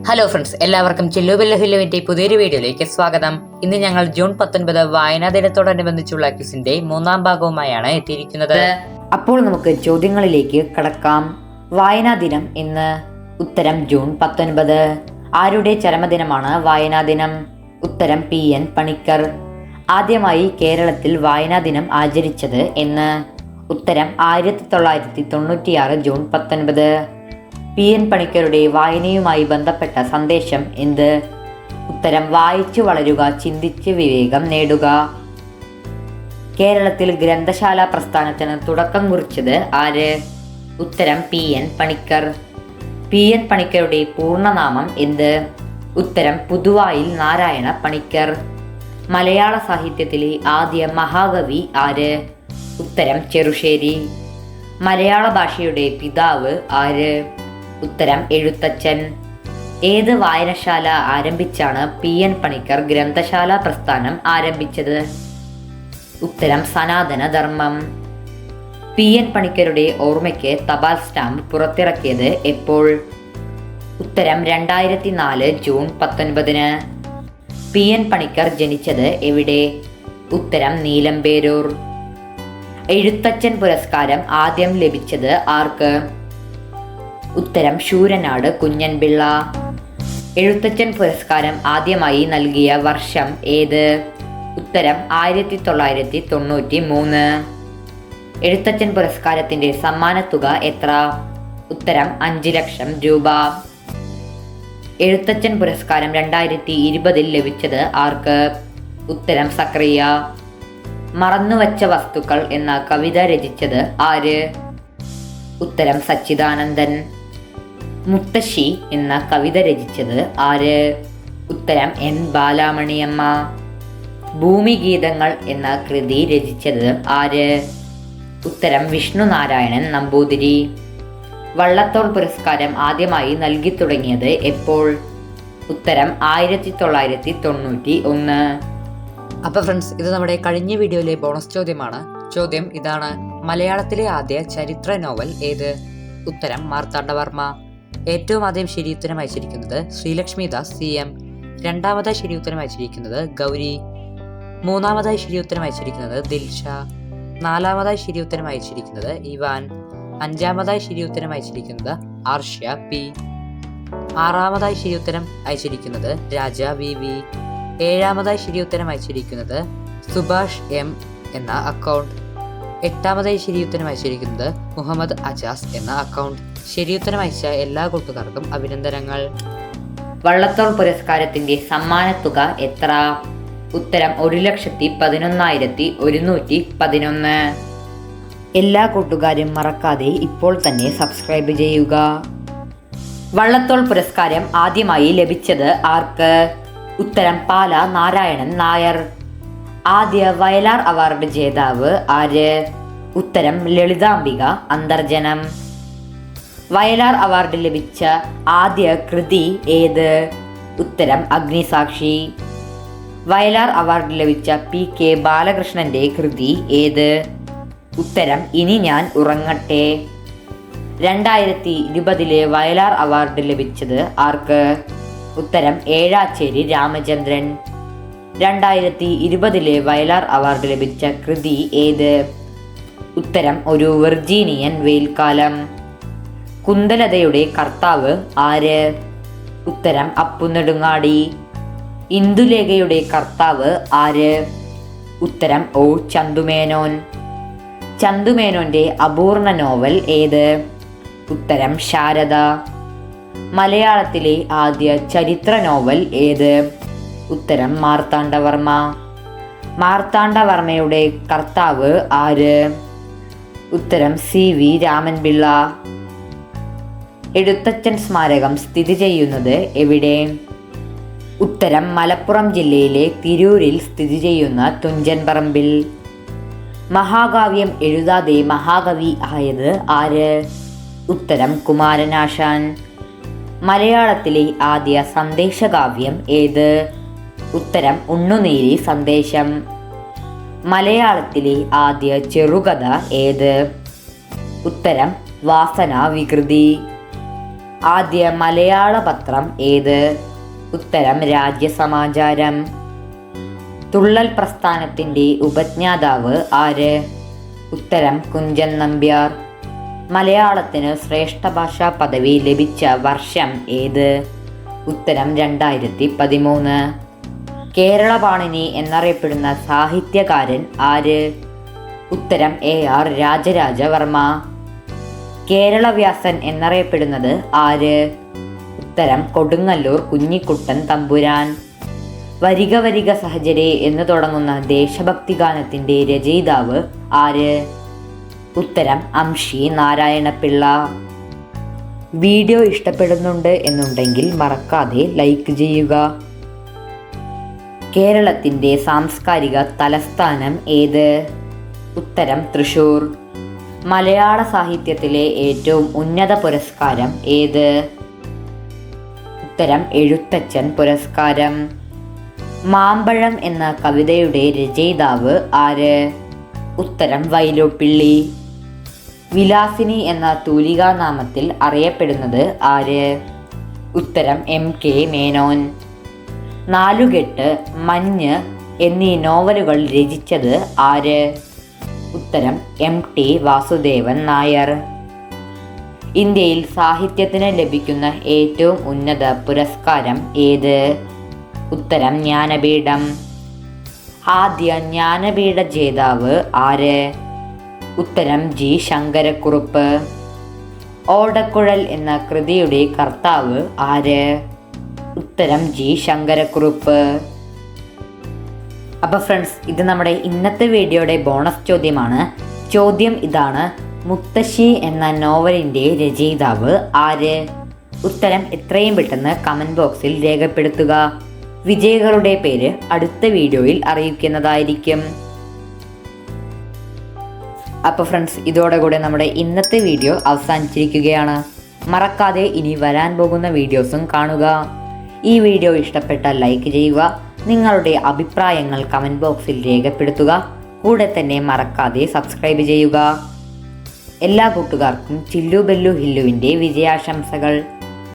Hello friends, എല്ലാവർക്കും ചില്ലു Bella ഫില്ലുവിന്റെ പുതിയൊരു വീഡിയോയിലേക്ക് സ്വാഗതം. ഇന്ന് ഞങ്ങൾ ജൂൺ 19 വായനാ ദിനത്തോടനുബന്ധിച്ചുള്ള ക്വിസിന്റെ 3ാം ഭാഗവുമായാണ് എത്തിയിരിക്കുന്നത്. അപ്പോൾ നമുക്ക് ചോദ്യങ്ങളിലേക്ക് കടക്കാം. വായനാ ദിനം ഇന്ന്. ഉത്തരം ജൂൺ 19. ആരുടെ ചരമദിനമാണ് വായനാ ദിനം? ഉത്തരം PN പണിക്കർ. ആദ്യമായി കേരളത്തിൽ വായനാ ദിനം ആചരിച്ചത് എന്ന്? ഉത്തരം 1996 ജൂൺ 19. PN പണിക്കരുടെ വായനയുമായി ബന്ധപ്പെട്ട സന്ദേശം എന്ത്? ഉത്തരം വായിച്ചു വളരുക, ചിന്തിച്ച് വിവേകം നേടുക. കേരളത്തിൽ ഗ്രന്ഥശാല പ്രസ്ഥാനത്തിന് തുടക്കം കുറിച്ചത് ആര്? ഉത്തരം PN പണിക്കർ. PN പണിക്കരുടെ പൂർണ്ണനാമം എന്ത്? ഉത്തരം പുതുവായിൽ നാരായണ പണിക്കർ. മലയാള സാഹിത്യത്തിലെ ആദ്യ മഹാകവി ആര്? ഉത്തരം ചെറുശ്ശേരി. മലയാള ഭാഷയുടെ പിതാവ് ആര്? ഉത്തരം എഴുത്തച്ഛൻ. ഏത് വായനശാല ആരംഭിച്ചാണ് PN പണിക്കർ ഗ്രന്ഥശാല പ്രസ്ഥാനം ആരംഭിച്ചത്? ഉത്തരം സനാതന ധർമ്മം. PN പണിക്കരുടെ ഓർമ്മയ്ക്ക് തപാൽ സ്റ്റാമ്പ് പുറത്തിറക്കിയത് എപ്പോൾ? ഉത്തരം 2004 ജൂൺ 19. PN പണിക്കർ ജനിച്ചത് എവിടെ? ഉത്തരം നീലമ്പേരൂർ. എഴുത്തച്ഛൻ പുരസ്കാരം ആദ്യം ലഭിച്ചത് ആർക്ക്? ഉത്തരം ശൂരനാട് കുഞ്ഞൻപിള്ള. എഴുത്തച്ഛൻ പുരസ്കാരം ആദ്യമായി നൽകിയ വർഷം ഏത്? ഉത്തരം 1993. എഴുത്തച്ഛൻ പുരസ്കാരത്തിന്റെ സമ്മാനത്തുക എത്ര? ഉത്തരം 5 ലക്ഷം രൂപ. എഴുത്തച്ഛൻ പുരസ്കാരം 2020 ലഭിച്ചത് ആർക്ക്? ഉത്തരം സക്രിയ. മറന്നുവച്ച വസ്തുക്കൾ എന്ന കവിത രചിച്ചത് ആര്? ഉത്തരം സച്ചിദാനന്ദൻ. മുത്തശ്ശി എന്ന കവിത രചിച്ചത് ആര്? ഉത്തരം N ബാലാമണിയമ്മ. ഭൂമിഗീതങ്ങൾ എന്ന കൃതി രചിച്ചത് ആര്? ഉത്തരം വിഷ്ണുനാരായണൻ നമ്പൂതിരി. വള്ളത്തോൾ പുരസ്കാരം ആദ്യമായി നൽകി തുടങ്ങിയത് എപ്പോൾ? ഉത്തരം 1991. അപ്പൊ ഫ്രണ്ട്സ്, ഇത് നമ്മുടെ കഴിഞ്ഞ വീഡിയോയിലെ ബോണസ് ചോദ്യമാണ്. ചോദ്യം ഇതാണ്: മലയാളത്തിലെ ആദ്യ ചരിത്ര നോവൽ ഏത്? ഉത്തരം മാർത്താണ്ഡവർമ്മ. ഏറ്റവും ആദ്യം ശരിയുത്തരം അയച്ചിരിക്കുന്നത് ശ്രീലക്ഷ്മിദാസ് CM. രണ്ടാമതായി ശരിയുത്തരം അയച്ചിരിക്കുന്നത് ഗൗരി. മൂന്നാമതായി ശരിയുത്തരം അയച്ചിരിക്കുന്നത് ദിൽഷ. നാലാമതായി ശരിയുത്തരം അയച്ചിരിക്കുന്നത് ഇവാൻ. അഞ്ചാമതായി ശരിയുത്തരം അയച്ചിരിക്കുന്നത് ആർഷ്യ P. ആറാമതായി ശരിയുത്തരം അയച്ചിരിക്കുന്നത് രാജ VV. ഏഴാമതായി ശരിയുത്തരം അയച്ചിരിക്കുന്നത് സുഭാഷ് M എന്ന അക്കൗണ്ട്. എട്ടാമതായി ശരിയുത്തരം അയച്ചിരിക്കുന്നത് മുഹമ്മദ് അജാസ് എന്ന അക്കൗണ്ട്. ശരിയുത്തരം അയച്ച എല്ലാ കൂട്ടുകാർക്കും അഭിനന്ദനങ്ങൾ. വള്ളത്തോൾ പുരസ്കാരത്തിന്റെ സമ്മാനത്തുക എത്ര? ഉത്തരം 1,11,111. എല്ലാ കൂട്ടുകാരും മറക്കാതെ ഇപ്പോൾ തന്നെ സബ്സ്ക്രൈബ് ചെയ്യുക. വള്ളത്തോൾ പുരസ്കാരം ആദ്യമായി ലഭിച്ചത് ആർക്ക്? ഉത്തരം പാല നാരായണൻ നായർ. ആദ്യ വയലാർ അവാർഡ് ജേതാവ് ആര്? ഉത്തരം ലളിതാംബിക അന്തർജനം. വയലാർ അവാർഡ് ലഭിച്ച ആദ്യ കൃതി ഏത്? ഉത്തരം അഗ്നിസാക്ഷി. വയലാർ അവാർഡ് ലഭിച്ച PK ബാലകൃഷ്ണന്റെ കൃതി ഏത്? ഉത്തരം ഇനി ഞാൻ ഉറങ്ങട്ടെ. 2020 വയലാർ അവാർഡ് ലഭിച്ചത് ആർക്ക്? ഉത്തരം ഏഴാച്ചേരി രാമചന്ദ്രൻ. 2020 വയലാർ അവാർഡ് ലഭിച്ച കൃതി ഏത്? ഉത്തരം ഒരു വെർജീനിയൻ വെയിൽക്കാലം. കുന്തലതയുടെ കർത്താവ് ആര്? ഉത്തരം അപ്പുനെടുങ്ങാടി. ഇന്ദുലേഖയുടെ കർത്താവ് ആര്? ഉത്തരം O ചന്തുമേനോൻ. ചന്തുമേനോന്റെ അപൂർണ നോവൽ ഏത്? ഉത്തരം ശാരദ. മലയാളത്തിലെ ആദ്യ ചരിത്ര നോവൽ ഏത്? ഉത്തരം മാർത്താണ്ഡവർമ്മ. മാർത്താണ്ഡവർമ്മയുടെ കർത്താവ് ആര്? ഉത്തരം CV രാമൻപിള്ള. എഴുത്തച്ഛൻ സ്മാരകം സ്ഥിതി ചെയ്യുന്നത് എവിടെ? ഉത്തരം മലപ്പുറം ജില്ലയിലെ തിരൂരിൽ സ്ഥിതി ചെയ്യുന്ന തുഞ്ചൻ പറമ്പിൽ. മഹാകാവ്യം എഴുതാതെ മഹാകവി ആയത് ആര്? ഉത്തരം കുമാരനാശാൻ. മലയാളത്തിലെ ആദ്യ സന്ദേശകാവ്യം ഏത്? ഉത്തരം ഉണ്ണുനീലി സന്ദേശം. മലയാളത്തിലെ ആദ്യ ചെറുകഥ ഏത്? ഉത്തരം വാസന വികൃതി. ആദ്യ മലയാള പത്രം ഏത്? ഉത്തരം രാജ്യസമാചാരം. തുള്ളൽ പ്രസ്ഥാനത്തിൻ്റെ ഉപജ്ഞാതാവ് ആര്? ഉത്തരം കുഞ്ചൻ നമ്പ്യാർ. മലയാളത്തിന് ശ്രേഷ്ഠ ഭാഷാ പദവി ലഭിച്ച വർഷം ഏത്? ഉത്തരം 2013. കേരളപാണിനി എന്നറിയപ്പെടുന്ന സാഹിത്യകാരൻ ആര്? ഉത്തരം AR രാജരാജവർമ്മ. കേരളവ്യാസൻ എന്നറിയപ്പെടുന്നത് ആര്? ഉത്തരം കൊടുങ്ങല്ലൂർ കുഞ്ഞിക്കുട്ടൻ തമ്പുരാൻ. വരിക വരിക സഹചരേ എന്ന് തുടങ്ങുന്ന ദേശഭക്തി ഗാനത്തിൻ്റെ രചയിതാവ് ആര്? ഉത്തരം അംഷി നാരായണപിള്ള. വീഡിയോ ഇഷ്ടപ്പെടുന്നുണ്ട് എന്നുണ്ടെങ്കിൽ മറക്കാതെ ലൈക്ക് ചെയ്യുക. കേരളത്തിൻ്റെ സാംസ്കാരിക തലസ്ഥാനം ഏത്? ഉത്തരം തൃശ്ശൂർ. മലയാള സാഹിത്യത്തിലെ ഏറ്റവും ഉന്നത പുരസ്കാരം ഏത്? ഉത്തരം എഴുത്തച്ഛൻ പുരസ്കാരം. മാമ്പഴം എന്ന കവിതയുടെ രചയിതാവ് ആര്? ഉത്തരം വൈലോപ്പിള്ളി. വിലാസിനി എന്ന തൂലികാനാമത്തിൽ അറിയപ്പെടുന്നത് ആര്? ഉത്തരം MK മേനോൻ. നാലുകെട്ട്, മഞ്ഞ് എന്നീ നോവലുകൾ രചിച്ചത് ആര്? ഉത്തരം MT വാസുദേവൻ നായർ. ഇന്ത്യയിൽ സാഹിത്യത്തിന് ലഭിക്കുന്ന ഏറ്റവും ഉന്നത പുരസ്കാരം ഏത്? ഉത്തരം ജ്ഞാനപീഠം. ആദ്യ ജ്ഞാനപീഠ ജേതാവ് ആര്? ഉത്തരം G ശങ്കരക്കുറുപ്പ്. ഓടക്കുഴൽ എന്ന കൃതിയുടെ കർത്താവ് ആര്? ഉത്തരം G ശങ്കരക്കുറുപ്പ്. അപ്പോൾ ഫ്രണ്ട്സ്, ഇത് നമ്മുടെ ഇന്നത്തെ വീഡിയോയുടെ ബോണസ് ചോദ്യമാണ്. ചോദ്യം ഇതാണ്: മുത്തശ്ശി എന്ന നോവലിൻ്റെ രചയിതാവ് ആര്? ഉത്തരം എത്രയും പെട്ടെന്ന് കമൻറ്റ് ബോക്സിൽ രേഖപ്പെടുത്തുക. വിജയികളുടെ പേര് അടുത്ത വീഡിയോയിൽ അറിയിക്കുന്നതായിരിക്കും. അപ്പോൾ ഫ്രണ്ട്സ്, ഇതോടുകൂടെ നമ്മുടെ ഇന്നത്തെ വീഡിയോ അവസാനിച്ചിരിക്കുകയാണ്. മറക്കാതെ ഇനി വരാൻ പോകുന്ന വീഡിയോസും കാണുക. ഈ വീഡിയോ ഇഷ്ടപ്പെട്ടാൽ ലൈക്ക് ചെയ്യുക. നിങ്ങളുടെ അഭിപ്രായങ്ങൾ കമൻറ്റ് ബോക്സിൽ രേഖപ്പെടുത്തുക. കൂടെ തന്നെ മറക്കാതെ സബ്സ്ക്രൈബ് ചെയ്യുക. എല്ലാ കൂട്ടുകാർക്കും ചില്ലു ബെല്ലു ഹില്ലുവിൻ്റെ വിജയാശംസകൾ.